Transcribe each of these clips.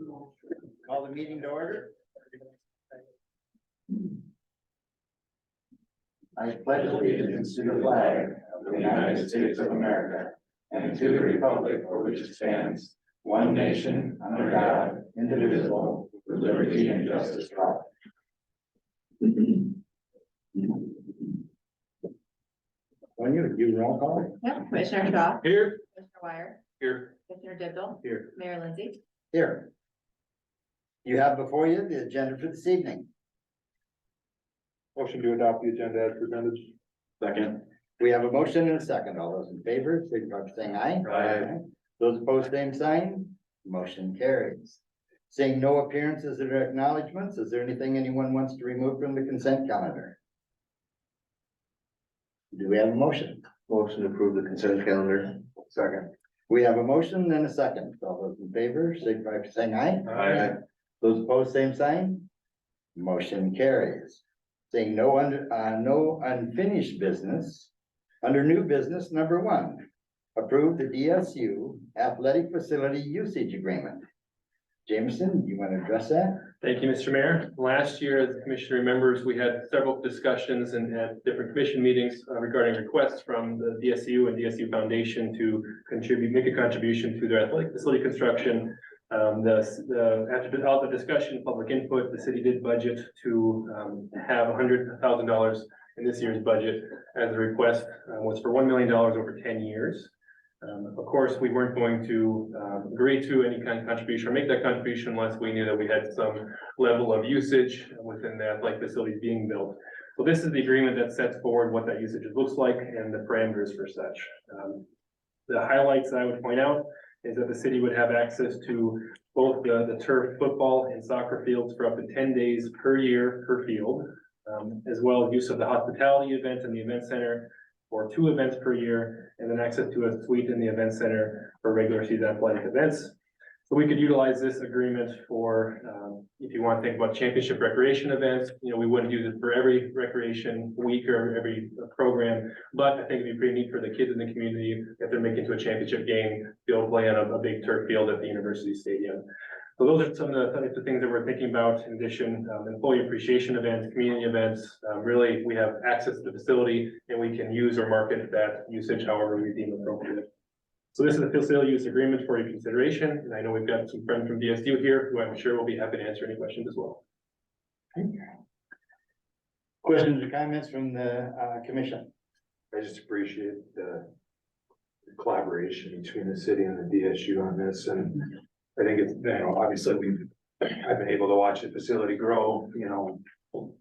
Call the meeting to order. I pledge allegiance to the flag of the United States of America and to the republic for which it stands, one nation, under God, indivisible, with liberty and justice for all. When you roll call? Yep, Commissioner Shaw. Here. Commissioner Wire. Here. Commissioner Digital. Here. Mayor Lindsay. Here. You have before you the agenda for this evening. Motion to adopt the agenda as presented. Second. We have a motion and a second. All those in favor, signify by saying aye. Aye. Those opposed, same sign. Motion carries. Seeing no appearances or acknowledgements, is there anything anyone wants to remove from the consent calendar? Do we have a motion? Motion to approve the consent calendar. Second. We have a motion and a second. All those in favor, signify by saying aye. Aye. Those opposed, same sign. Motion carries. Seeing no unfinished business, under new business number 1, approve the DSU athletic facility usage agreement. Jameson, you want to address that? Thank you, Mr. Mayor. Last year, as the commission remembers, we had several discussions and at different commission meetings regarding requests from the DSU and DSU Foundation to make a contribution to their athletic facility construction. After all the discussion, public input, the city did budget to have $100,000 in this year's budget, as the request was for $1 million over 10 years. Of course, we weren't going to agree to any kind of contribution or make that contribution unless we knew that we had some level of usage within the athletic facilities being built. So this is the agreement that sets forward what that usage looks like and the parameters for such. The highlights that I would point out is that the city would have access to both the turf football and soccer fields for up to 10 days per year per field, as well as use of the hospitality event and the event center for 2 events per year, and then access to a suite in the event center for regular season athletic events. So we could utilize this agreement for, if you want to think about championship recreation events, we wouldn't use it for every recreation week or every program, but I think it'd be pretty neat for the kids in the community if they're making to a championship game, be able to play on a big turf field at the university stadium. So those are some of the types of things that we're thinking about. In addition, employee appreciation events, community events, really we have access to the facility and we can use or market that usage however we deem appropriate. So this is a facility use agreement for your consideration. And I know we've got some friends from DSU here who I'm sure will be happy to answer any questions as well. Questions or comments from the commission? I just appreciate the collaboration between the city and the DSU on this, and I think it's, obviously I've been able to watch the facility grow,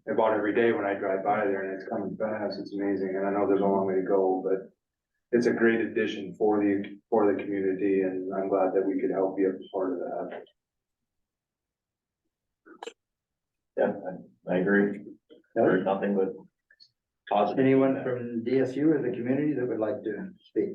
about every day when I drive by there, and it's coming fast. It's amazing, and I know there's a long way to go, but it's a great addition for the community, and I'm glad that we could help be a part of that. Yeah, I agree. There's nothing but positive. Anyone from DSU or the community that would like to speak?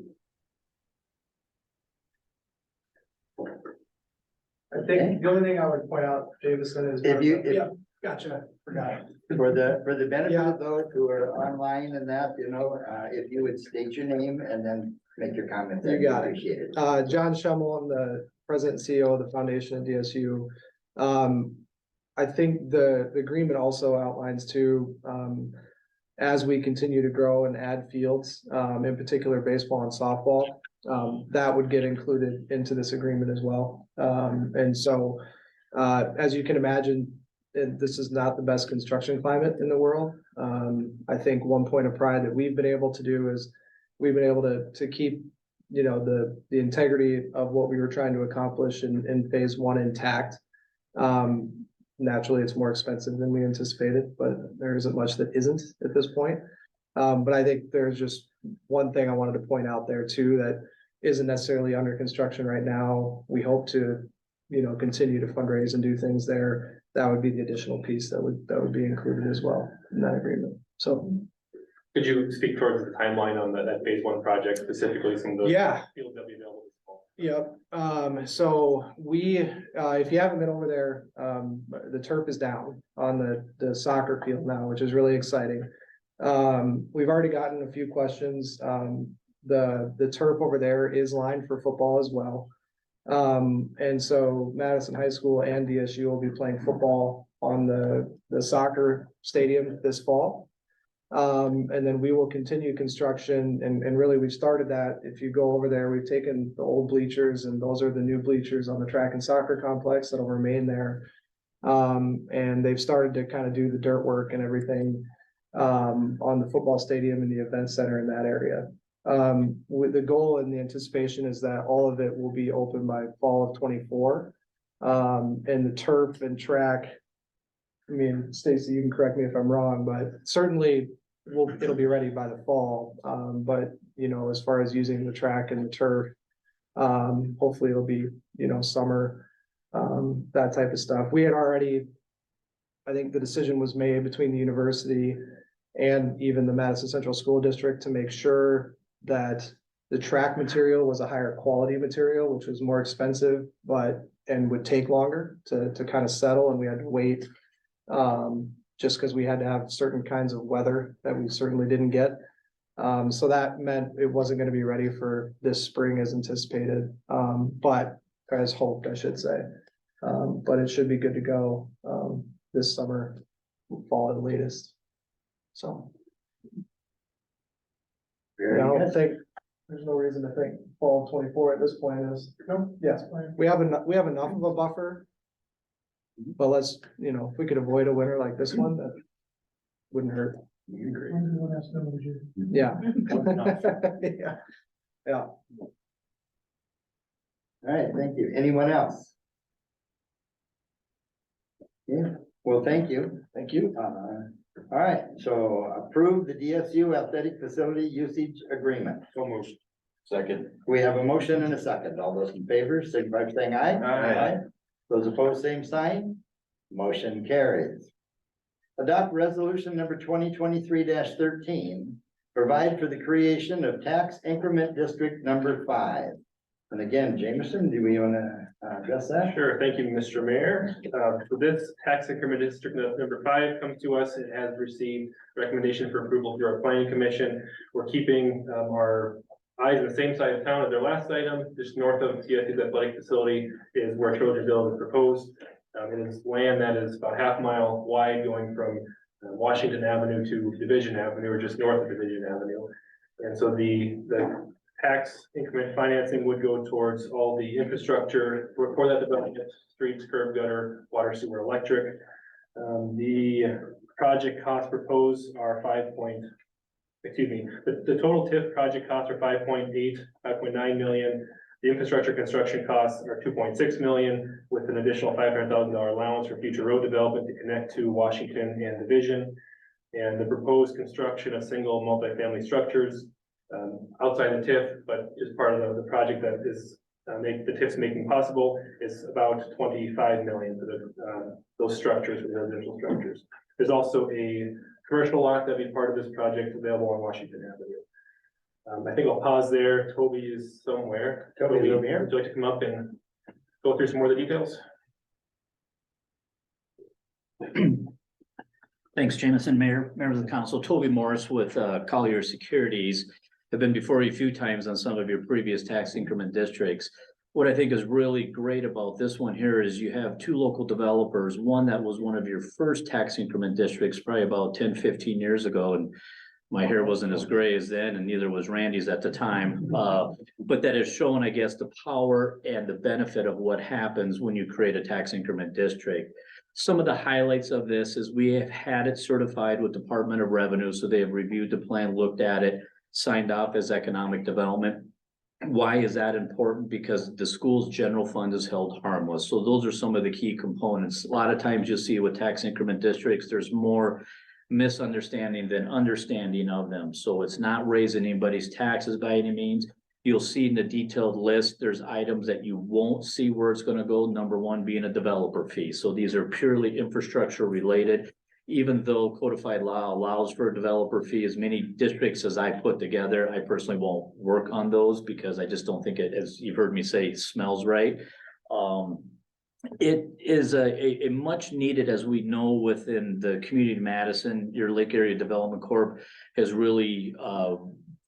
I think the only thing I would point out, Jameson, is. Yeah, gotcha, forgot. For the benefit of those who are online and that, if you would state your name and then make your comment. You got it. Appreciate it. John Schummel, I'm the president and CEO of the foundation at DSU. I think the agreement also outlines too, as we continue to grow and add fields, in particular baseball and softball, that would get included into this agreement as well. And so, as you can imagine, this is not the best construction climate in the world. I think one point of pride that we've been able to do is we've been able to keep, the integrity of what we were trying to accomplish in phase 1 intact. Naturally, it's more expensive than we anticipated, but there isn't much that isn't at this point. But I think there's just one thing I wanted to point out there too, that isn't necessarily under construction right now. We hope to, continue to fundraise and do things there. That would be the additional piece that would be included as well in that agreement. So. Could you speak towards the timeline on that phase 1 project, specifically some of those fields that will be available? Yep. So we, if you haven't been over there, the turf is down on the soccer field now, which is really exciting. We've already gotten a few questions. The turf over there is lined for football as well. And so Madison High School and DSU will be playing football on the soccer stadium this fall. And then we will continue construction and really we've started that. If you go over there, we've taken the old bleachers and those are the new bleachers on the track and soccer complex that'll remain there. And they've started to kind of do the dirt work and everything on the football stadium and the event center in that area. With the goal and the anticipation is that all of it will be open by fall of 24. And the turf and track, I mean, Stacy, you can correct me if I'm wrong, but certainly it'll be ready by the fall. But you know, as far as using the track and the turf, hopefully it'll be, you know, summer, that type of stuff. We had already, I think the decision was made between the university and even the Madison Central School District to make sure that the track material was a higher quality material, which was more expensive, and would take longer to kind of settle, and we had to wait. Just because we had to have certain kinds of weather that we certainly didn't get. So that meant it wasn't going to be ready for this spring as anticipated, but as hoped, I should say. But it should be good to go this summer, fall at the latest. So Very I don't good. think, there's no reason to think fall of 24 at this point is, no, yes, we have enough of a buffer. But let's, you know, if we could avoid a winter like this one, that wouldn't hurt. Yeah. Yeah. Yeah. All right, thank you. Anyone else? Yeah, well, thank you. Thank you. All right, so approve the DSU athletic facility usage agreement. So moved. Second. We have a motion and a second. All those in favor, signify by saying aye. Aye. Those opposed, same sign. Motion carries. Adopt resolution number 2023-13. Provide for the creation of tax increment district number 5. And again, Jameson, do we want to address that? Sure, thank you, Mr. Mayor. So this tax increment district number 5 comes to us. It has received recommendation for approval through our planning commission. We're keeping our eyes on the same side of town as their last item, just north of DSU's athletic facility is where Trojanville is proposed. It is land that is about half mile wide going from Washington Avenue to Division Avenue, or just north of Division Avenue. And so the tax increment financing would go towards all the infrastructure for that development, streets, curb, gutter, water, sewer, electric. The project costs proposed are the total TIF project costs are 5.9 million. The infrastructure construction costs are 2.6 million, with an additional $500,000 allowance for future road development to connect to Washington and Division. And the proposed construction of single multifamily structures outside the TIF, but is part of the project that is the TIF's making possible, is about 25 million for those structures, for the residential structures. There's also a commercial lot that'd be part of this project available on Washington Avenue. I think I'll pause there. Toby is somewhere. Toby's over here. Would you like to come up and go through some more of the details? Thanks, Jameson, members of the council. Toby Morris with Collier Securities. Have been before you a few times on some of your previous tax increment districts. What I think is really great about this one here is you have 2 local developers, one that was one of your first tax increment districts, probably about 10, 15 years ago. And my hair wasn't as gray as then, and neither was Randy's at the time. But that has shown, I guess, the power and the benefit of what happens when you create a tax increment district. Some of the highlights of this is we have had it certified with Department of Revenue, so they have reviewed the plan, looked at it, signed off as economic development. Why is that important? Because the school's general fund is held harmless. So those are some of the key components. A lot of times you'll see with tax increment districts, there's more misunderstanding than understanding of them. So it's not raising anybody's taxes by any means. You'll see in the detailed list, there's items that you won't see where it's going to go. Number 1 being a developer fee. So these are purely infrastructure related. Even though codified law allows for a developer fee, as many districts as I put together, I personally won't work on those because I just don't think it, as you've heard me say, smells right. It is a much needed, as we know, within the community of Madison. Your Lake Area Development Corp has really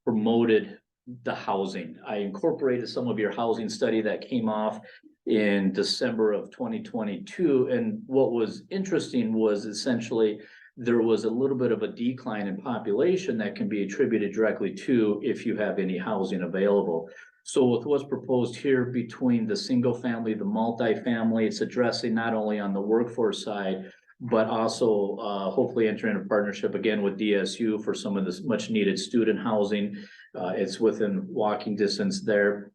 promoted the housing. I incorporated some of your housing study that came off in December of 2022. And what was interesting was essentially there was a little bit of a decline in population that can be attributed directly to if you have any housing available. So with what's proposed here between the single family, the multifamily, it's addressing not only on the workforce side, but also hopefully entering a partnership again with DSU for some of this much needed student housing. It's within walking distance there.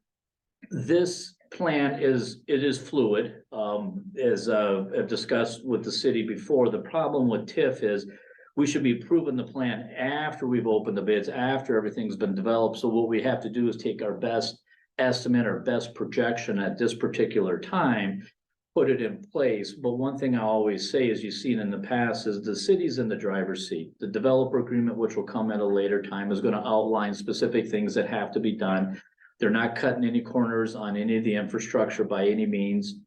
This plan it is fluid, as I've discussed with the city before. The problem with TIF is we should be approving the plan after we've opened the bids, after everything's been developed. So what we have to do is take our best estimate, our best projection at this particular time, put it in place. But one thing I always say, as you've seen in the past, is the city's in the driver's seat. The developer agreement, which will come at a later time, is going to outline specific things that have to be done. They're not cutting any corners on any of the infrastructure by any means.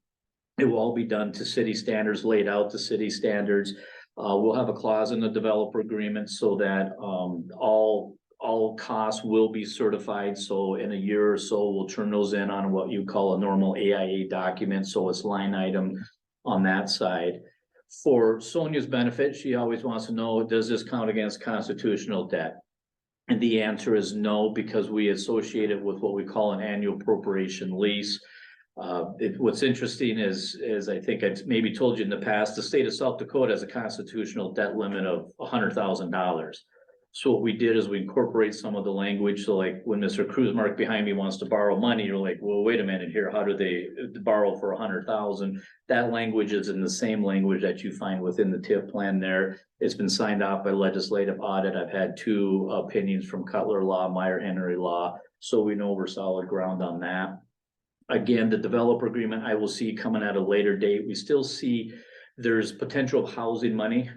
It will all be done to city standards, laid out to city standards. We'll have a clause in the developer agreement so that all costs will be certified. So in a year or so, we'll turn those in on what you call a normal AIA document. So it's line item on that side. For Sonia's benefit, she always wants to know, does this count against constitutional debt? And the answer is no, because we associate it with what we call an annual appropriation lease. What's interesting is I think I've maybe told you in the past, the state of South Dakota has a constitutional debt limit of $100,000. So what we did is we incorporate some of the language. So like when Mr. Cruzmark behind me wants to borrow money, you're like, well, wait a minute here. How do they borrow for 100,000? That language is in the same language that you find within the TIF plan there. It's been signed off by legislative audit. I've had 2 opinions from Cutler Law, Meyer Henry Law. So we know we're solid ground on that. Again, the developer agreement I will see coming at a later date. We still see there's potential housing money.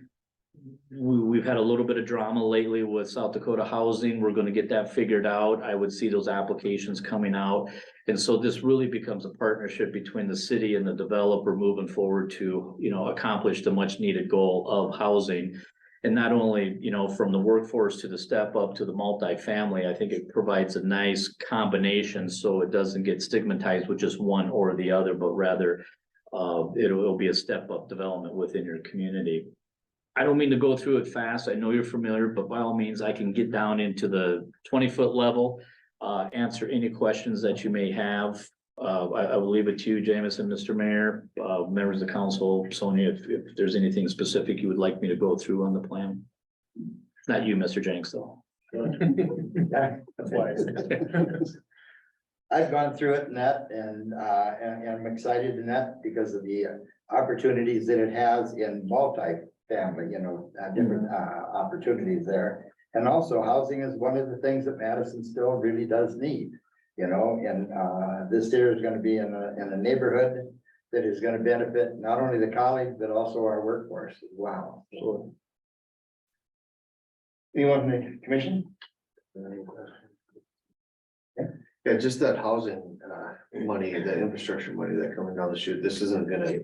We've had a little bit of drama lately with South Dakota housing. We're going to get that figured out. I would see those applications coming out. And so this really becomes a partnership between the city and the developer moving forward to, accomplish the much needed goal of housing. And not only, from the workforce to the step up to the multifamily, I think it provides a nice combination. So it doesn't get stigmatized with just one or the other, but rather it'll be a step up development within your community. I don't mean to go through it fast. I know you're familiar, but by all means, I can get down into the 20-foot level, answer any questions that you may have. I will leave it to you, Jamison, Mr. Mayor, members of the council, Sonia, if there's anything specific you would like me to go through on the plan. Not you, Mr. Jenks, though. That's wise. I've gone through it and I'm excited in that because of the opportunities that it has in multifamily, different opportunities there. And also housing is one of the things that Madison still really does need, and this here is going to be in a neighborhood that is going to benefit not only the college, but also our workforce. Wow. So, anyone from the commission? Yeah, just that housing money, that infrastructure money that coming down the chute, this isn't gonna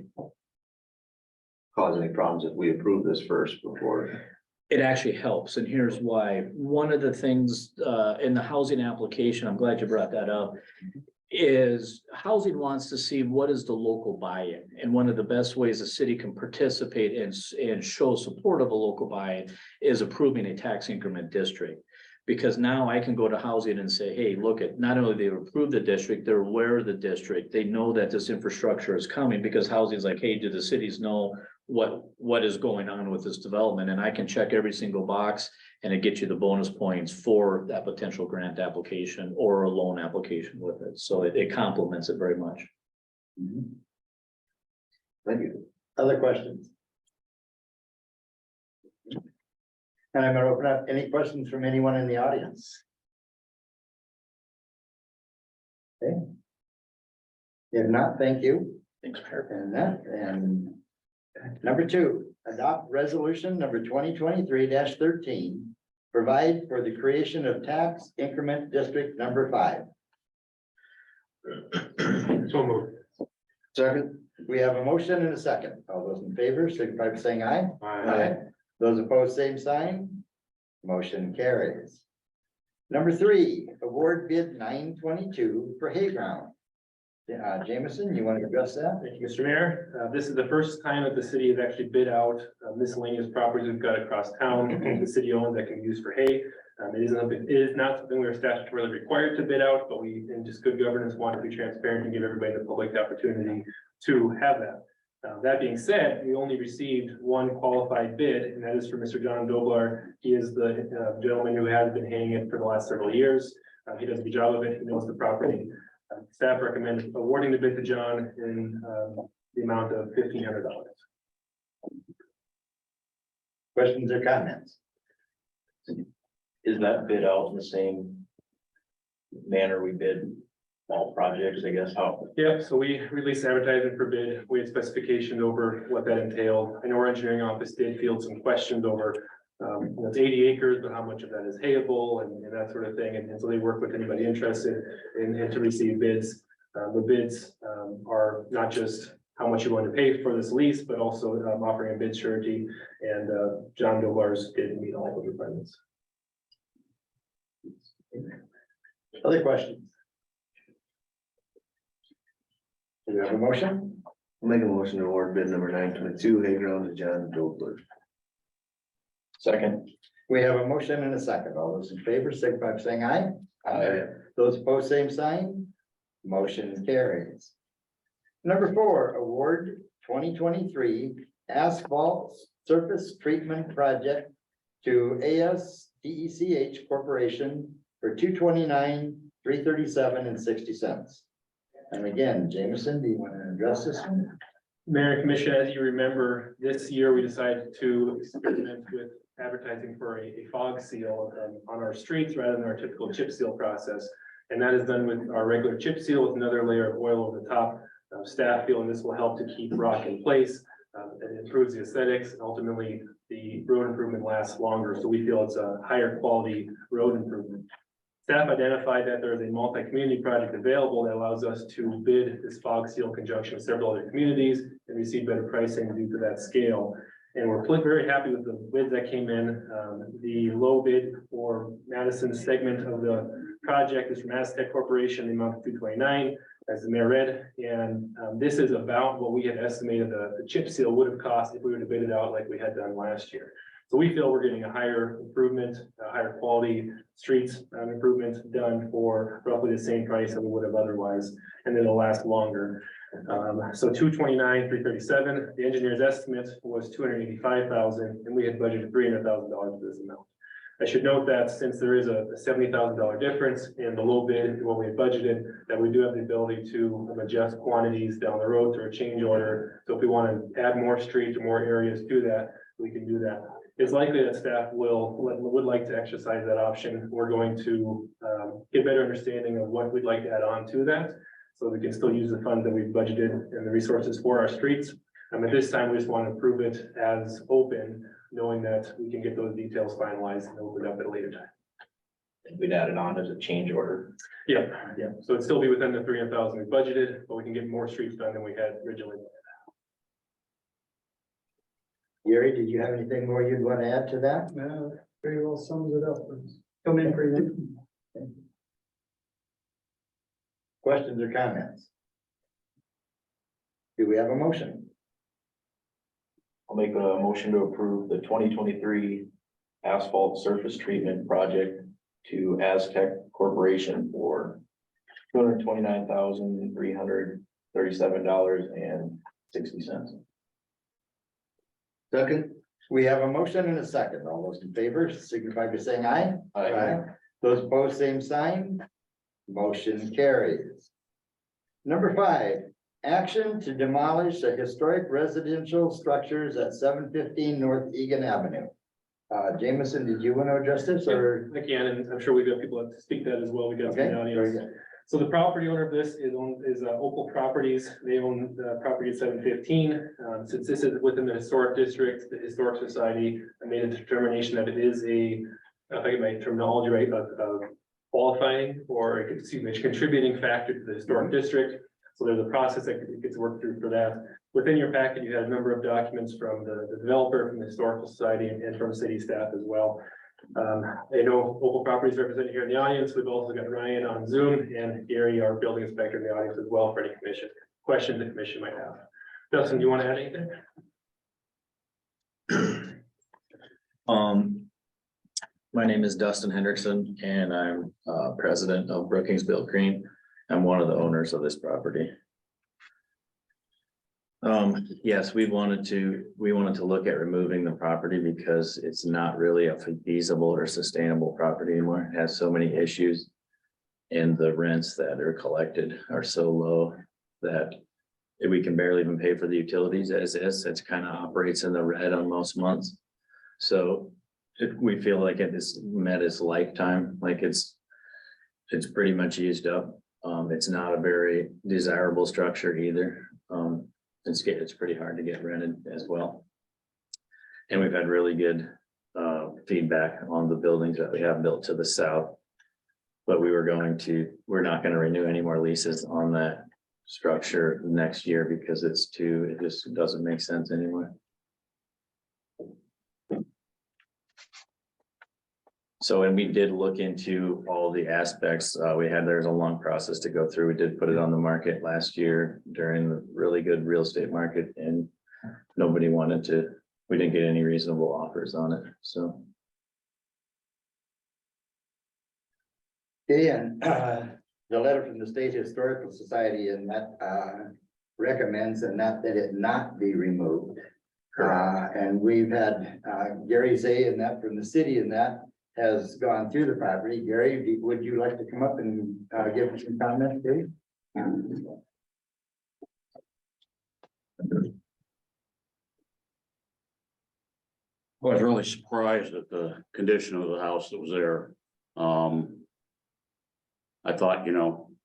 cause any problems if we approve this first before. It actually helps, and here's why. One of the things in the housing application, I'm glad you brought that up, is housing wants to see what is the local buy-in. And one of the best ways a city can participate and show support of a local buy-in is approving a tax increment district. Because now I can go to housing and say, hey, look at, not only they've approved the district, they're aware of the district. They know that this infrastructure is coming because housing is like, hey, do the cities know what is going on with this development? And I can check every single box and it gets you the bonus points for that potential grant application or a loan application with it. So it complements it very much. Thank you. Other questions? And I'm going to open up any questions from anyone in the audience. Okay. If not, thank you. Thanks, Mayor. And number 2, adopt resolution number 2023-13, provide for the creation of tax increment district number 5. So moved. Second. We have a motion and a second. All those in favor, signify by saying aye. Aye. Those opposed, same sign. Motion carries. Number 3, award bid 922 for Hayground. Jameson, you want to address that? Thank you, Mr. Mayor. This is the first time that the city has actually bid out miscellaneous properties we've got across town, the city owns that can be used for hay. It is not something we are statutorily required to bid out, but we, in just good governance, want to be transparent and give everybody the public the opportunity to have that. That being said, we only received one qualified bid, and that is for Mr. John Doblar. He is the gentleman who has been haying it for the last several years. He does a good job of it. He knows the property. Staff recommends awarding the bid to John in the amount of $1,500. Questions or comments? Is that bid out in the same manner we bid all projects, I guess, how? Yeah, so we released advertising for bid. We had specifications over what that entailed. I know our engineering office did field some questions over, it's 80 acres, but how much of that is hayable and that sort of thing. And so they work with anybody interested in to receive bids. The bids are not just how much you want to pay for this lease, but also offering a bid surety. And John Doblar's did meet all the requirements. Other questions? Do you have a motion? I'll make a motion to award bid number 922, Hayground to John Dobler. Second. We have a motion and a second. All those in favor, signify by saying aye. Aye. Those opposed, same sign. Motion carries. Number 4, award 2023 asphalt surface treatment project to ASDECH Corporation for $229,337 and 60 cents. And again, Jameson, do you want to address this one? Mayor and Commission, as you remember, this year we decided to experiment with advertising for a fog seal on our streets rather than our typical chip seal process. And that is done with our regular chip seal with another layer of oil over the top. Staff feel and this will help to keep rock in place. It improves the aesthetics and ultimately the road improvement lasts longer. So we feel it's a higher quality road improvement. Staff identified that there is a multi-community project available that allows us to bid this fog seal in conjunction with several other communities and receive better pricing due to that scale. And we're very happy with the bids that came in. The low bid for Madison's segment of the project is from Aztec Corporation, the amount of $229,000, as the mayor read. And this is about what we had estimated the chip seal would have cost if we were to bid it out like we had done last year. So we feel we're getting a higher improvement, a higher quality streets improvements done for roughly the same price that we would have otherwise, and it'll last longer. So $229,337. The engineer's estimate was $285,000, and we had budgeted $300,000 for this amount. I should note that since there is a $70,000 difference in the low bid and what we had budgeted, that we do have the ability to adjust quantities down the road through a change order. So if we want to add more streets or more areas to that, we can do that. It's likely that staff would like to exercise that option. We're going to get a better understanding of what we'd like to add on to that, so we can still use the funds that we've budgeted and the resources for our streets. At this time, we just want to prove it as open, knowing that we can get those details finalized and opened up at a later time. We'd add it on as a change order. Yeah. So it'd still be within the $300,000 we budgeted, but we can get more streets done than we had originally. Gary, did you have anything more you'd want to add to that? No, very well sums it up. Come in for you. Questions or comments? Do we have a motion? I'll make a motion to approve the 2023 asphalt surface treatment project to Aztec Corporation for $229,337.60. Second. We have a motion and a second. All those in favor signify by saying aye. Aye. Those opposed, same sign. Motion carries. Number 5, action to demolish the historic residential structures at 715 North Egan Avenue. Jameson, did you want to address this or? I can, and I'm sure we've got people that speak that as well. We got some Okay, in the very audience. good. So the property owner of this is Opal Properties. They own the property at 715. Since this is within the historic district, the Historic Society made a determination that it is if I get my terminology right, qualifying or excuse me, contributing factor to the historic district. So there's a process that gets worked through for that. Within your packet, you had a number of documents from the developer, from the Historical Society, and from city staff as well. I know Opal Properties represented here in the audience. We've also got Ryan on Zoom and Gary, our building inspector, in the audience as well for any questions the commission might have. Dustin, do you want to add anything? My name is Dustin Hendrickson and I'm president of Brookings Built Green. I'm one of the owners of this property. Yes, we wanted to look at removing the property because it's not really a feasible or sustainable property anymore. It has so many issues. And the rents that are collected are so low that we can barely even pay for the utilities as is. It's kind of operates in the red on most months. So we feel like it has met its lifetime, like it's pretty much used up. It's not a very desirable structure either. It's pretty hard to get rented as well. And we've had really good feedback on the buildings that we have built to the south. But we're not going to renew any more leases on that structure next year because it just doesn't make sense anymore. So, and we did look into all the aspects. There's a long process to go through. We did put it on the market last year during the really good real estate market and we didn't get any reasonable offers on it, so. Okay, and the letter from the State Historical Society and that recommends that it not be removed. And we've had Gary Zay and that from the city and that has gone through the property. Gary, would you like to come up and give us some comments, Dave? I was really surprised at the condition of the house that was there. I thought,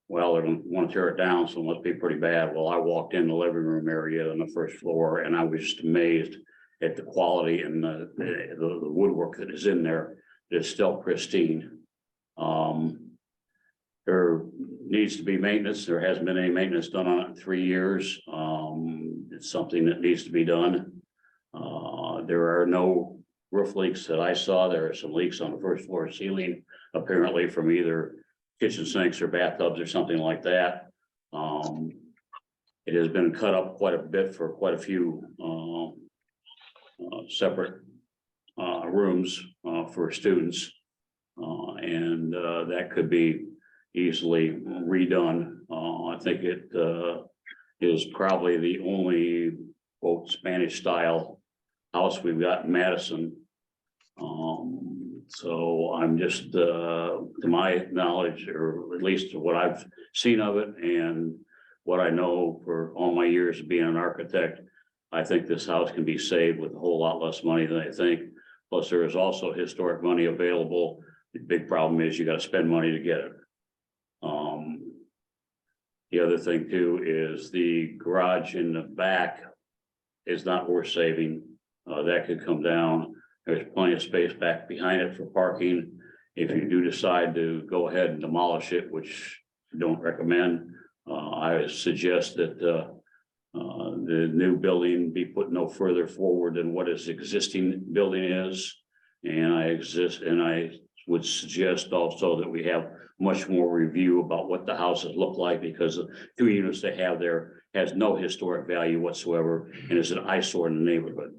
well, they're gonna want to tear it down, so it must be pretty bad. Well, I walked in the living room area on the first floor and I was just amazed at the quality and the woodwork that is in there. It's still pristine. There needs to be maintenance. There hasn't been any maintenance done on it in 3 years. It's something that needs to be done. There are no roof leaks that I saw. There are some leaks on the first floor ceiling, apparently from either kitchen sinks or bathtubs or something like that. It has been cut up quite a bit for quite a few separate rooms for students. And that could be easily redone. I think it is probably the only quote Spanish style house we've got in Madison. So I'm just, to my knowledge, or at least what I've seen of it and what I know for all my years of being an architect, I think this house can be saved with a whole lot less money than I think. Plus, there is also historic money available. The big problem is you got to spend money to get it. The other thing too is the garage in the back is not worth saving. That could come down. There's plenty of space back behind it for parking. If you do decide to go ahead and demolish it, which I don't recommend, I suggest that the new building be put no further forward than what its existing building is. And I would suggest also that we have much more review about what the houses look like, because the 2 units they have there has no historic value whatsoever and is an eyesore in the neighborhood.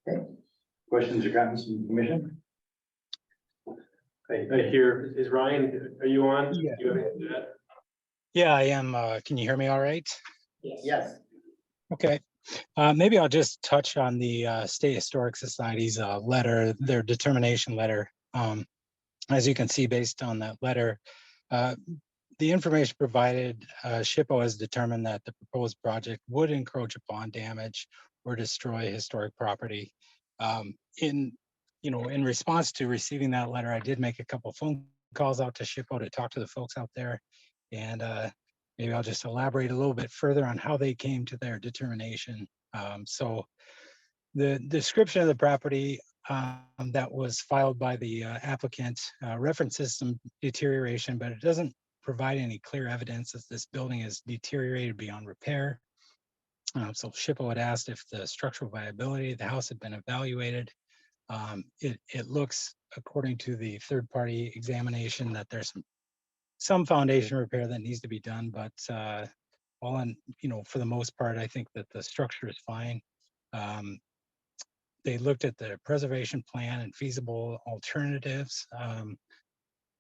Okay. Questions or comments from the commission? I hear, is Ryan, are you on? Yeah. Do you have anything to add? Yeah, I am. Can you hear me all right? Yes. Okay. Maybe I'll just touch on the State Historic Society's letter, their determination letter. As you can see, based on that letter, the information provided, SHPO has determined that the proposed project would encroach upon, damage, or destroy historic property. In response to receiving that letter, I did make a couple phone calls out to SHPO to talk to the folks out there, and maybe I'll just elaborate a little bit further on how they came to their determination. So the description of the property that was filed by the applicant references some deterioration, but it doesn't provide any clear evidence that this building is deteriorated beyond repair. So SHPO had asked if the structural viability of the house had been evaluated. It looks, according to the third-party examination, that there's some foundation repair that needs to be done, but all in, for the most part, I think that the structure is fine. They looked at the preservation plan and feasible alternatives.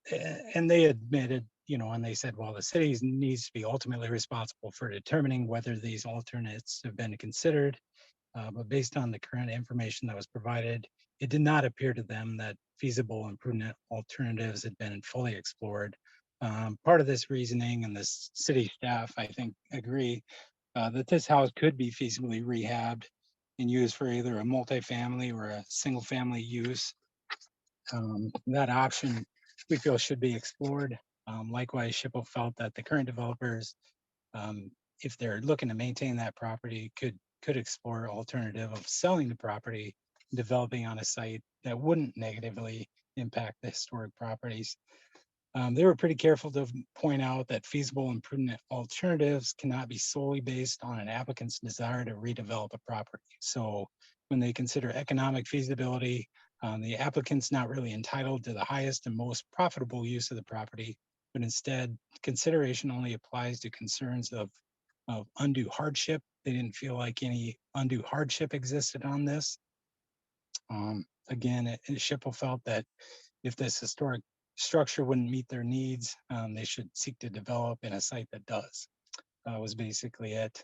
And they admitted, and they said, well, the city needs to be ultimately responsible for determining whether these alternates have been considered. But based on the current information that was provided, it did not appear to them that feasible and prudent alternatives had been fully explored. Part of this reasoning, and this city staff, I think, agree that this house could be feasibly rehabbed and used for either a multifamily or a single family use. That option we feel should be explored. Likewise, SHPO felt that the current developers, if they're looking to maintain that property, could explore alternative of selling the property, developing on a site that wouldn't negatively impact the historic properties. They were pretty careful to point out that feasible and prudent alternatives cannot be solely based on an applicant's desire to redevelop a property. So when they consider economic feasibility, the applicant's not really entitled to the highest and most profitable use of the property, but instead consideration only applies to concerns of undue hardship. They didn't feel like any undue hardship existed on this. Again, SHPO felt that if this historic structure wouldn't meet their needs, they should seek to develop in a site that does, was basically it.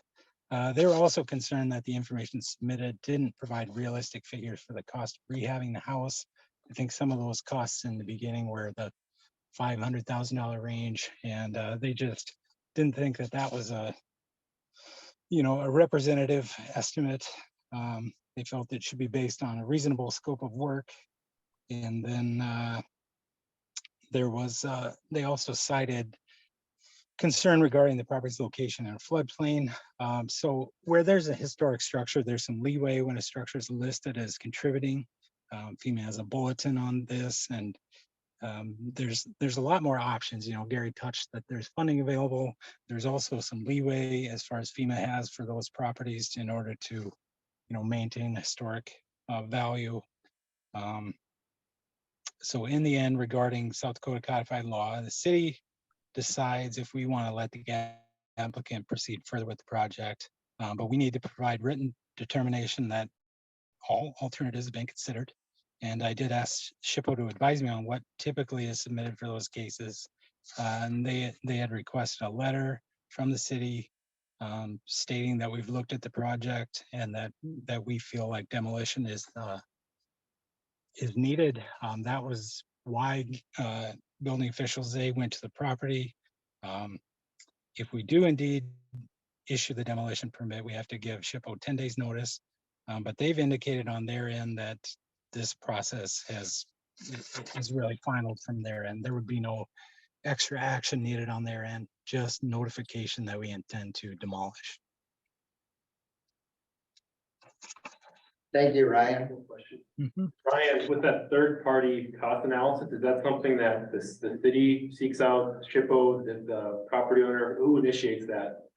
They were also concerned that the information submitted didn't provide realistic figures for the cost of rehabbing the house. I think some of those costs in the beginning were the $500,000 range, and they just didn't think that that was a representative estimate. They felt it should be based on a reasonable scope of work. And then they also cited concern regarding the property's location in a floodplain. So where there's a historic structure, there's some leeway when a structure is listed as contributing. FEMA has a bulletin on this, and there's a lot more options. Gary touched that there's funding available. There's also some leeway as far as FEMA has for those properties in order to, maintain historic value. So in the end, regarding South Dakota codified law, the city decides if we want to let the applicant proceed further with the project, but we need to provide written determination that all alternatives have been considered. And I did ask SHPO to advise me on what typically is submitted for those cases. And they had requested a letter from the city stating that we've looked at the project and that we feel like demolition is needed. That was why building officials, they went to the property. If we do indeed issue the demolition permit, we have to give SHPO 10 days notice. But they've indicated on their end that this process is really final from their end. There would be no extra action needed on their end, just notification that we intend to demolish. Thank you, Ryan. Ryan, with that third-party cost analysis, is that something that the city seeks out, SHPO, the property owner, who initiates that?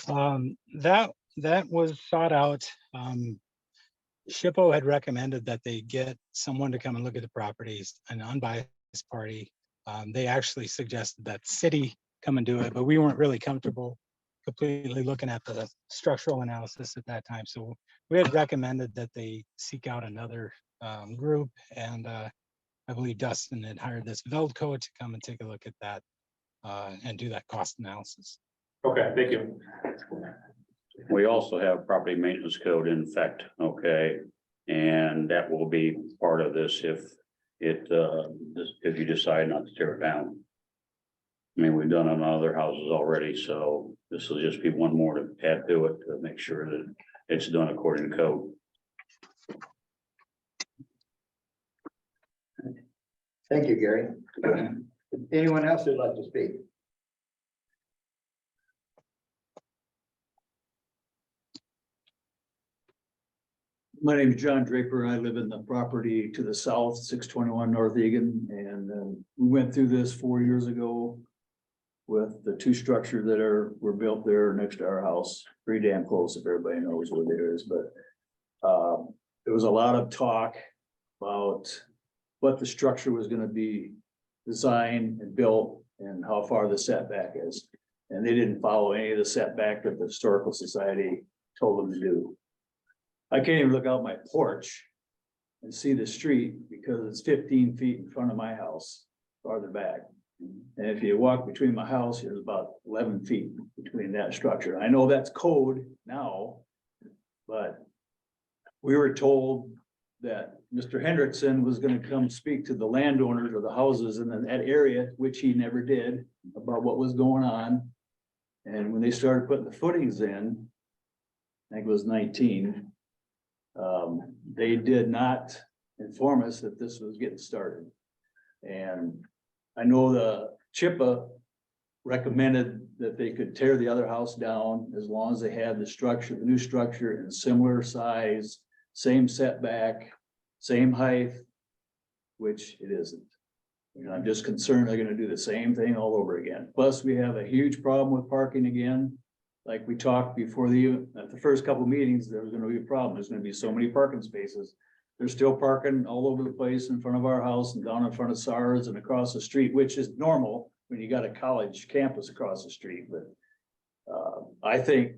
That was sought out. SHPO had recommended that they get someone to come and look at the properties, an unbiased party. They actually suggested that city come and do it, but we weren't really comfortable completely looking at the structural analysis at that time. So we had recommended that they seek out another group, and I believe Dustin had hired this Veldco to come and take a look at that and do that cost analysis. Okay, thank you. We also have property maintenance code in effect, okay? And that will be part of this if you decide not to tear it down. I mean, we've done it on other houses already, so this will just be one more to add to it to make sure that it's done according to code. Thank you, Gary. Anyone else who'd like to speak? My name is John Draper. I live in the property to the south, 621 North Egan, and we went through this 4 years ago. with the two structures that were built there next to our house, pretty damn close if everybody knows where it is, but there was a lot of talk about what the structure was gonna be designed and built and how far the setback is. And they didn't follow any of the setback that the Historical Society told them to do. I can't even look out my porch and see the street because it's 15 feet in front of my house, farther back. And if you walk between my house, there's about 11 feet between that structure. I know that's code now, but we were told that Mr. Hendrickson was gonna come speak to the landowners or the houses in that area, which he never did, about what was going on. And when they started putting the footings in, I think it was 19, they did not inform us that this was getting started. And I know the Chippa recommended that they could tear the other house down as long as they had the structure, the new structure in similar size, same setback, same height, which it isn't. And I'm just concerned they're gonna do the same thing all over again. Plus, we have a huge problem with parking again. Like we talked before at the first couple of meetings, there was gonna be a problem. There's gonna be so many parking spaces. They're still parking all over the place in front of our house and down in front of SARS and across the street, which is normal when you got a college campus across the street, but I think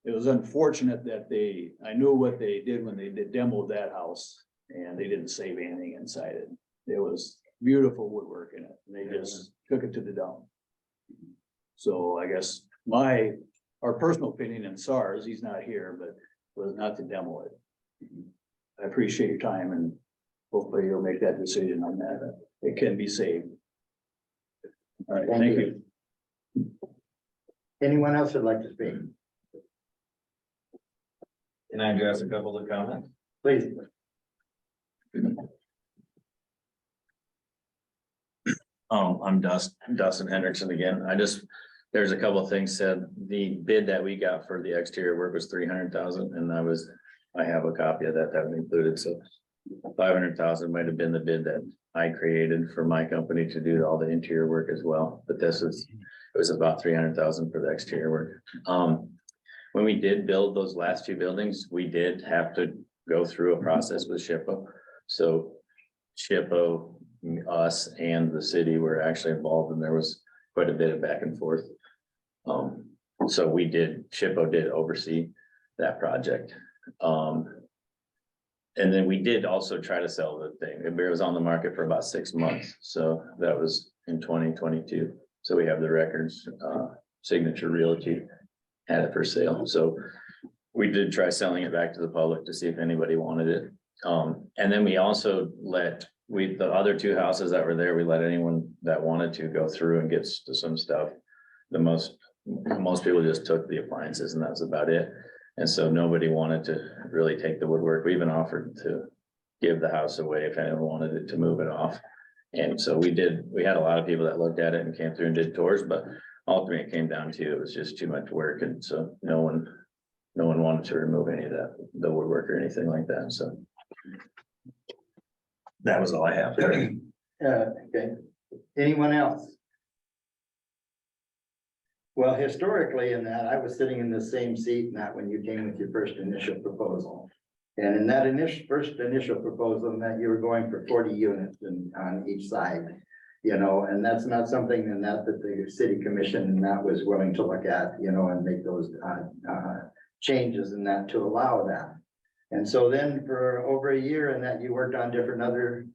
it was unfortunate that I knew what they did when they demoed that house and they didn't save anything inside it. It was beautiful woodwork in it, and they just took it to the dump. So I guess our personal opinion in SARS, he's not here, but was not to demo it. I appreciate your time and hopefully you'll make that decision on that. It can be saved. All right, thank you. Anyone else would like to speak? Can I address a couple of comments? Please. I'm Dustin Hendrickson again. There's a couple of things said. The bid that we got for the exterior work was 300,000 and I have a copy of that was included, so 500,000 might have been the bid that I created for my company to do all the interior work as well, but it was about 300,000 for the exterior work. When we did build those last two buildings, we did have to go through a process with SHPO. So SHPO, us and the city were actually involved and there was quite a bit of back and forth. So SHPO did oversee that project. And then we did also try to sell the thing. It was on the market for about 6 months. So that was in 2022. So we have the records, Signature Realty had it for sale. So we did try selling it back to the public to see if anybody wanted it. And then we also the other two houses that were there, we let anyone that wanted to go through and get to some stuff. Most people just took the appliances and that was about it. And so nobody wanted to really take the woodwork. We even offered to give the house away if anyone wanted it to move it off. And so we had a lot of people that looked at it and came through and did tours, but ultimately it came down to, it was just too much work. And so no one wanted to remove any of the woodwork or anything like that. So that was all I have. Okay. Anyone else? Well, historically in that, I was sitting in the same seat in that when you came with your first initial proposal. And in that first initial proposal, that you were going for 40 units on each side, and that's not something that the city commission was willing to look at, and make those changes in that to allow that. And so then for over a year that you worked on different other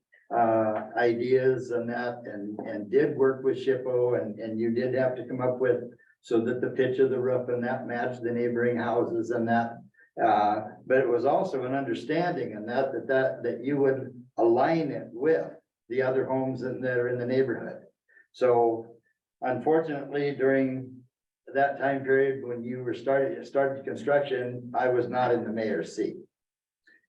ideas and that, and did work with SHPO and you did have to come up with so that the pitch of the roof and that matched the neighboring houses and that. But it was also an understanding and that you would align it with the other homes that are in the neighborhood. So unfortunately, during that time period when you were started construction, I was not in the mayor's seat.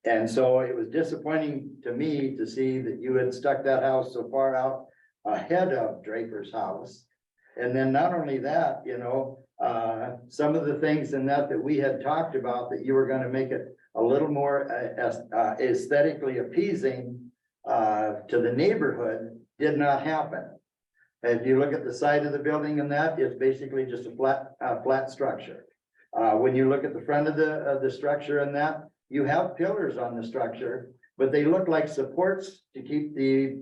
And so it was disappointing to me to see that you had stuck that house so far out ahead of Draper's house. And then not only that, some of the things in that we had talked about that you were going to make it a little more aesthetically appeasing to the neighborhood did not happen. If you look at the side of the building and that, it's basically just a flat structure. When you look at the front of the structure and that, you have pillars on the structure, but they look like supports to keep the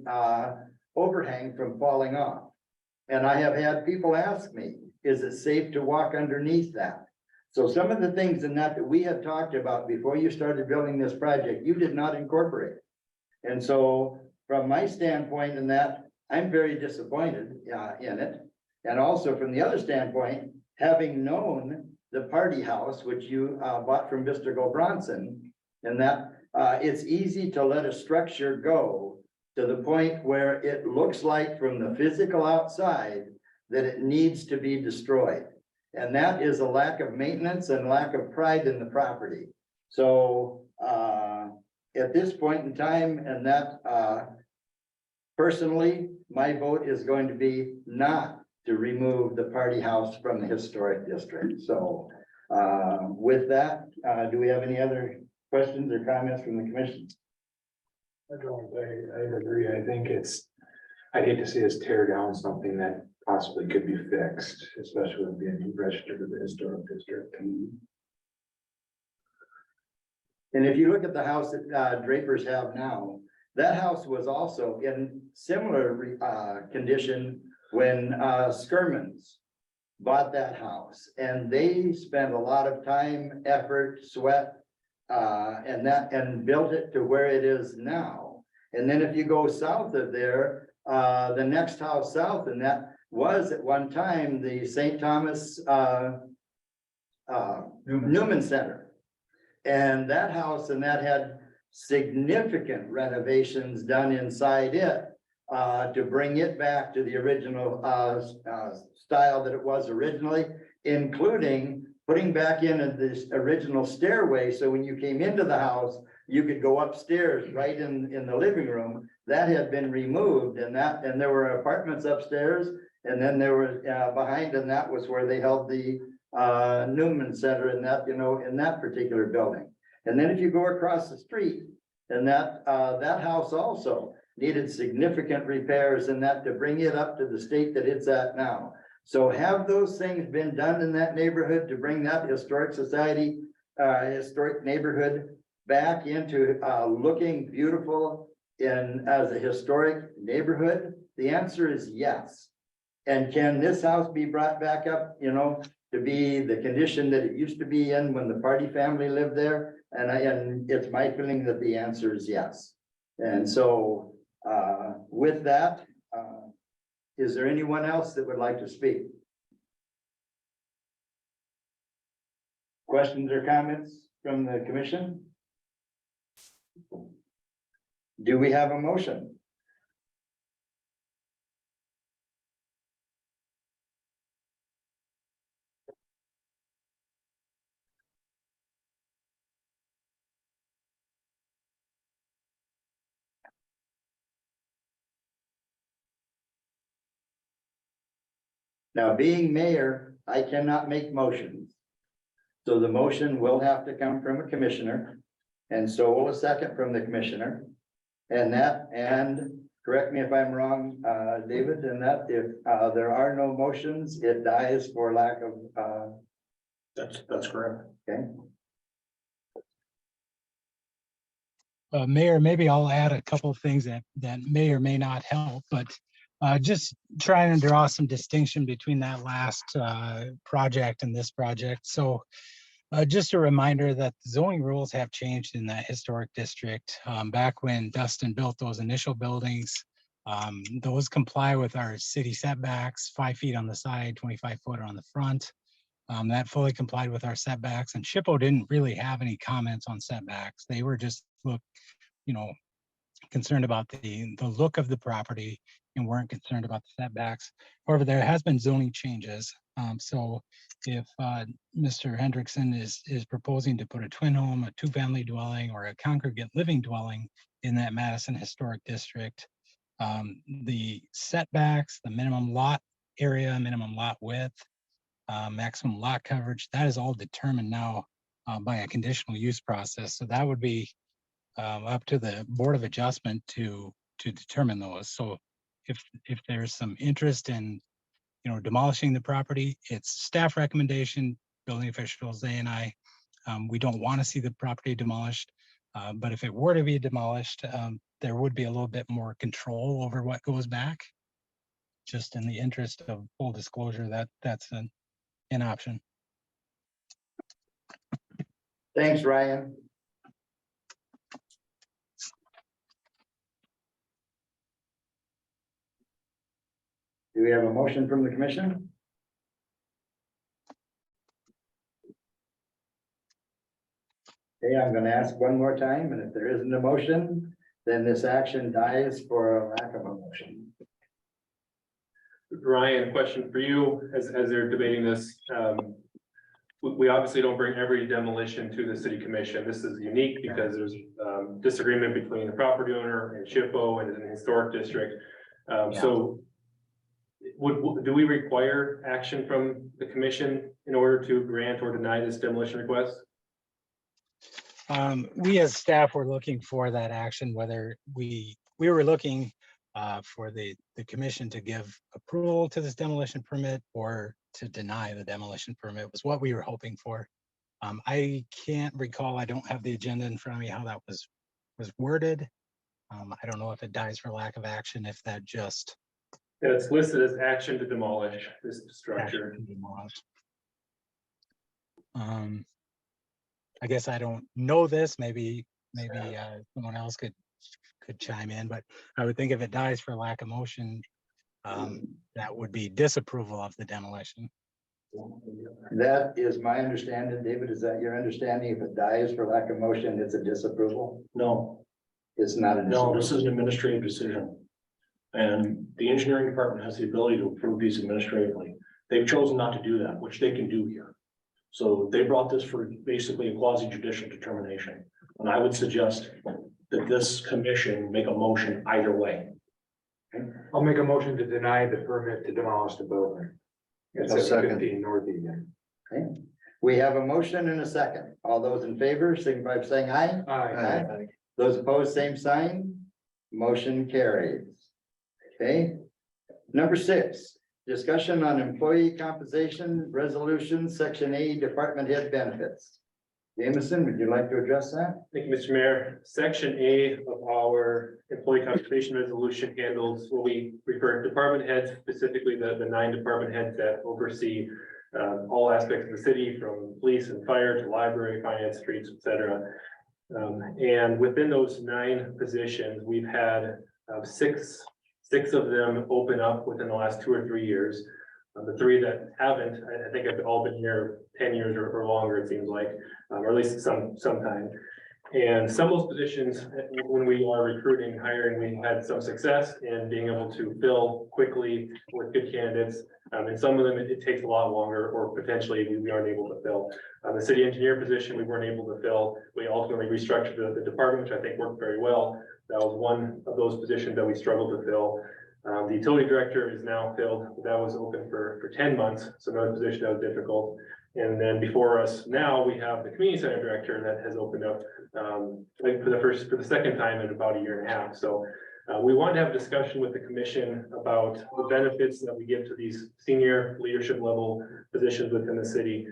overhang from falling off. And I have had people ask me, is it safe to walk underneath that? So some of the things in that we had talked about before you started building this project, you did not incorporate. And so from my standpoint in that, I'm very disappointed in it. And also from the other standpoint, having known the party house, which you bought from Mr. Gobronson, and that it's easy to let a structure go to the point where it looks like from the physical outside that it needs to be destroyed. And that is a lack of maintenance and lack of pride in the property. So at this point in time, and that personally, my vote is going to be not to remove the party house from the historic district. So with that, do we have any other questions or comments from the commission? I agree. I think I'd hate to see us tear down something that possibly could be fixed, especially with being registered to the historic district. And if you look at the house that Drapers have now, that house was also in similar condition when Skirmans bought that house. And they spent a lot of time, effort, sweat, and built it to where it is now. And then if you go south of there, the next house south, and that was at one time the St. Thomas Newman Center. And that house and that had significant renovations done inside it to bring it back to the original style that it was originally, including putting back in this original stairway. So when you came into the house, you could go upstairs right in the living room. That had been removed, and there were apartments upstairs, and then there was behind, and that was where they held the Newman Center in that, in that particular building. And then if you go across the street, and that house also needed significant repairs and that to bring it up to the state that it's at now. So have those things been done in that neighborhood to bring that historic society, historic neighborhood back into looking beautiful as a historic neighborhood? The answer is yes. And can this house be brought back up, to be the condition that it used to be in when the party family lived there? And it's my feeling that the answer is yes. And so with that, is there anyone else that would like to speak? Questions or comments from the commission? Do we have a motion? Now, being mayor, I cannot make motions. So the motion will have to come from a commissioner, and so will a second from the commissioner. And correct me if I'm wrong, David, and that if there are no motions, it dies for lack of. That's correct. Okay. Mayor, maybe I'll add a couple of things that may or may not help, but just trying to draw some distinction between that last project and this project. So just a reminder that the zoning rules have changed in that historic district. Back when Dustin built those initial buildings, those comply with our city setbacks, 5 feet on the side, 25 foot on the front. That fully complied with our setbacks, and SHPO didn't really have any comments on setbacks. They were just concerned about the look of the property and weren't concerned about the setbacks. However, there has been zoning changes. So if Mr. Hendrickson is proposing to put a twin home, a 2-family dwelling, or a congregate living dwelling in that Madison Historic District, the setbacks, the minimum lot area, minimum lot width, maximum lot coverage, that is all determined now by a conditional use process. So that would be up to the Board of Adjustment to determine those. So if there's some interest in, demolishing the property, it's staff recommendation, building officials, they and I, we don't want to see the property demolished. But if it were to be demolished, there would be a little bit more control over what goes back. Just in the interest of full disclosure, that's an option. Thanks, Ryan. Do we have a motion from the commission? Okay, I'm gonna ask one more time, and if there isn't a motion, then this action dies for a lack of a motion. Ryan, question for you, as they're debating this. We obviously don't bring every demolition to the city commission. This is unique because there's disagreement between the property owner and SHPO and an historic district. So do we require action from the commission in order to grant or deny this demolition request? We as staff were looking for that action, whether we were looking for the commission to give approval to this demolition permit or to deny the demolition permit was what we were hoping for. I can't recall, I don't have the agenda in front of me, how that was worded. I don't know if it dies for lack of action, if that just. Yeah, it's listed as action to demolish this structure. I guess I don't know this, maybe someone else could chime in, but I would think if it dies for lack of motion, that would be disapproval of the demolition. That is my understanding. David, is that your understanding? If it dies for lack of motion, it's a disapproval? No, It's not a no, disapproval. this is an administrative decision. And the engineering department has the ability to approve these administratively. They've chosen not to do that, which they can do here. So they brought this for basically a quasi judicial determination. And I would suggest that this commission make a motion either way. I'll make a motion to deny the permit to demolish the building. It's I'll at second. 15 North Egan. Okay, we have a motion and a second. All those in favor, signify by saying aye. Aye. Those opposed, same sign. Motion carries. Okay. Number 6, discussion on employee compensation resolution, section A, department head benefits. Jameson, would you like to address that? Thank you, Mr. Mayor. Section A of our employee compensation resolution handles what we refer to department heads, specifically the 9 department heads that oversee all aspects of the city, from police and fire to library, finance, streets, etc. And within those 9 positions, we've had six of them open up within the last 2 or 3 years. The 3 that haven't, I think have all been here 10 years or longer, it seems like, or at least some time. And some of those positions, when we are recruiting, hiring, we had some success in being able to fill quickly with good candidates. And some of them, it takes a lot longer, or potentially we aren't able to fill. The city engineer position, we weren't able to fill. We ultimately restructured the department, which I think worked very well. That was one of those positions that we struggled to fill. The utility director is now filled. That was open for 10 months. So another position that was difficult. And then before us now, we have the community center director that has opened up for the second time in about 1.5 years. So we want to have a discussion with the commission about the benefits that we give to these senior leadership level positions within the city.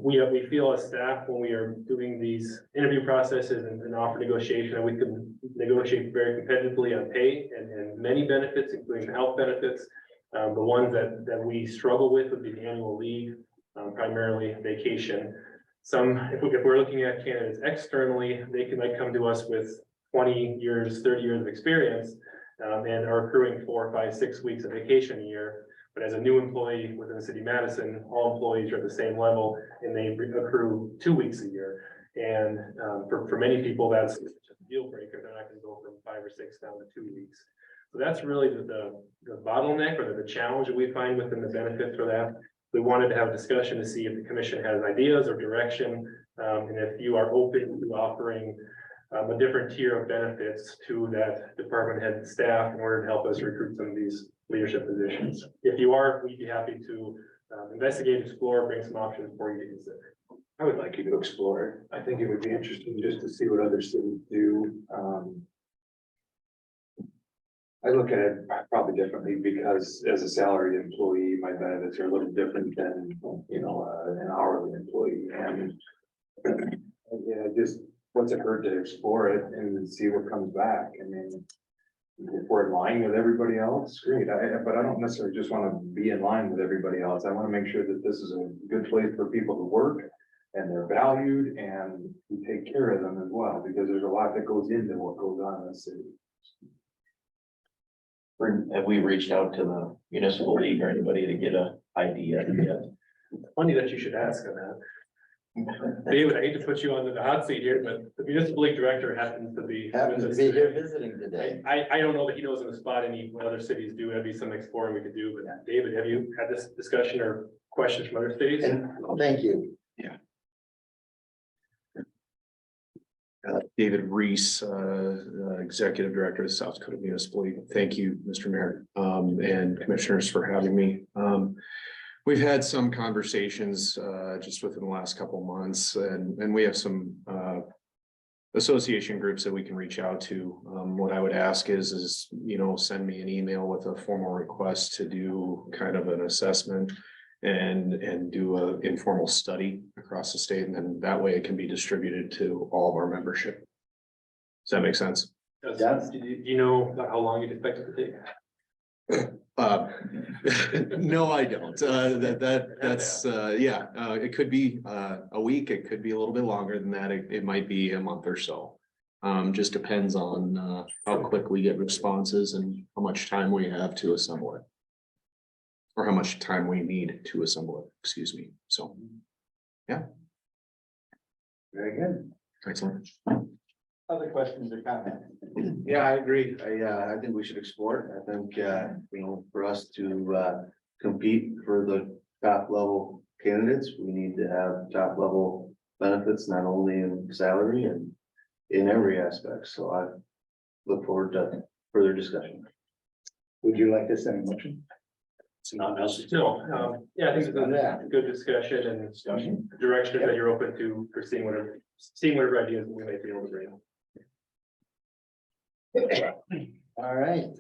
We feel as staff, when we are doing these interview processes and offer negotiation, that we can negotiate very competitively on pay and many benefits, including health benefits. The ones that we struggle with would be the annual leave, primarily vacation. If we're looking at candidates externally, they might come to us with 20 years, 30 years of experience, and are accruing 4, 5, 6 weeks of vacation a year. But as a new employee within the city of Madison, all employees are at the same level and they accrue 2 weeks a year. And for many people, that's just a deal breaker. They're not going to go from 5 or 6 down to 2 weeks. So that's really the bottleneck, or the challenge that we find within the benefit for that. We wanted to have a discussion to see if the commission has ideas or direction, and if you are open to offering a different tier of benefits to that department head staff in order to help us recruit some of these leadership positions. If you are, we'd be happy to investigate, explore, bring some options for you to consider. I would like you to explore it. I think it would be interesting just to see what other cities do. I look at it probably differently because as a salaried employee, my benefits are a little different than, you know, an hourly employee and. Yeah, just what's it hurt to explore it and see what comes back? I mean. If we're in line with everybody else, great, but I don't necessarily just wanna be in line with everybody else. I wanna make sure that this is a good place for people to work. And they're valued and we take care of them as well, because there's a lot that goes into what goes on in the city. Have we reached out to the municipal league or anybody to get a idea yet? Funny that you should ask on that. David, I hate to put you on the hot seat here, but the municipal league director happens to be. Happens to be here visiting today. I don't know that he knows in the spot any what other cities do. That'd be some exploring we could do, but David, have you had this discussion or questions from other cities? And thank you. David Reese, Executive Director of the South Dakota Municipal League. Thank you, Mr. Mayor, and Commissioners for having me. We've had some conversations just within the last couple of months, and we have some association groups that we can reach out to. What I would ask is, you know, send me an email with a formal request to do kind of an assessment and do a informal study across the state, and then that way it can be distributed to all of our membership. Does that make sense? Do you know how long you'd expect it to take? No, I don't. That's it could be a week, it could be a little bit longer than that. It might be a month or so. Just depends on how quick we get responses and how much time we have to assemble it. Or how much time we need to assemble it, excuse me. So, yeah. Very good. Excellent. Other questions or comments? Yeah, I agree. I think we should explore it. I think, you know, for us to, compete for the top level candidates, we need to have top level benefits, not only in salary and in every aspect. So I look forward to further discussion. Would you like to send a motion? It's not necessary. No, yeah, I think it's a good discussion and direction that you're open to for seeing whatever ideas we may be able to bring. All right.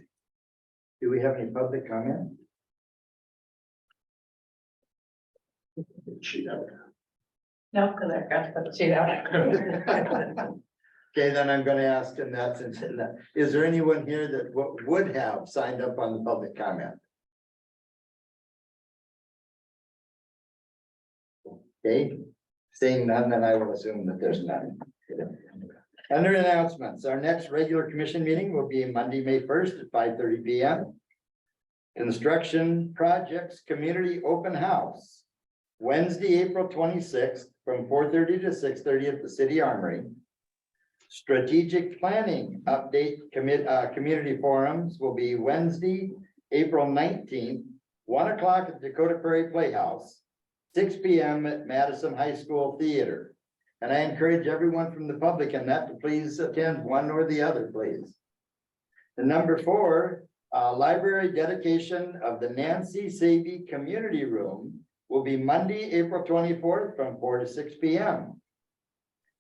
Do we have any public comment? No, because I forgot to put the sheet out. Okay, then I'm gonna ask in that sense, is there anyone here that would have signed up on the public comment? Okay, seeing none, then I will assume that there's none. Under announcements, our next regular commission meeting will be Monday, May 1st at 5:30 p.m. Construction Projects Community Open House, Wednesday, April 26th from 4:30 to 6:30 at the City Armory. Strategic Planning Update Community Forums will be Wednesday, April 19th, 1 o'clock at Dakota Prairie Playhouse, 6 p.m. at Madison High School Theater. And I encourage everyone from the public and that to please attend one or the other, please. And number 4, library dedication of the Nancy Sabey Community Room will be Monday, April 24th from 4 to 6 p.m.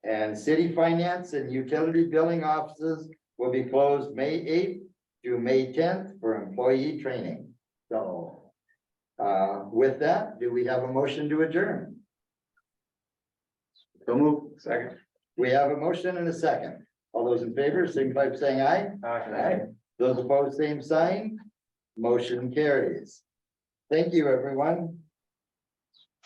And city finance and utility billing offices will be closed May 8th to May 10th for employee training. So with that, do we have a motion to adjourn? So move. Second. We have a motion and a second. All those in favor, signify by saying aye. Aye. Those opposed, same sign. Motion carries. Thank you, everyone.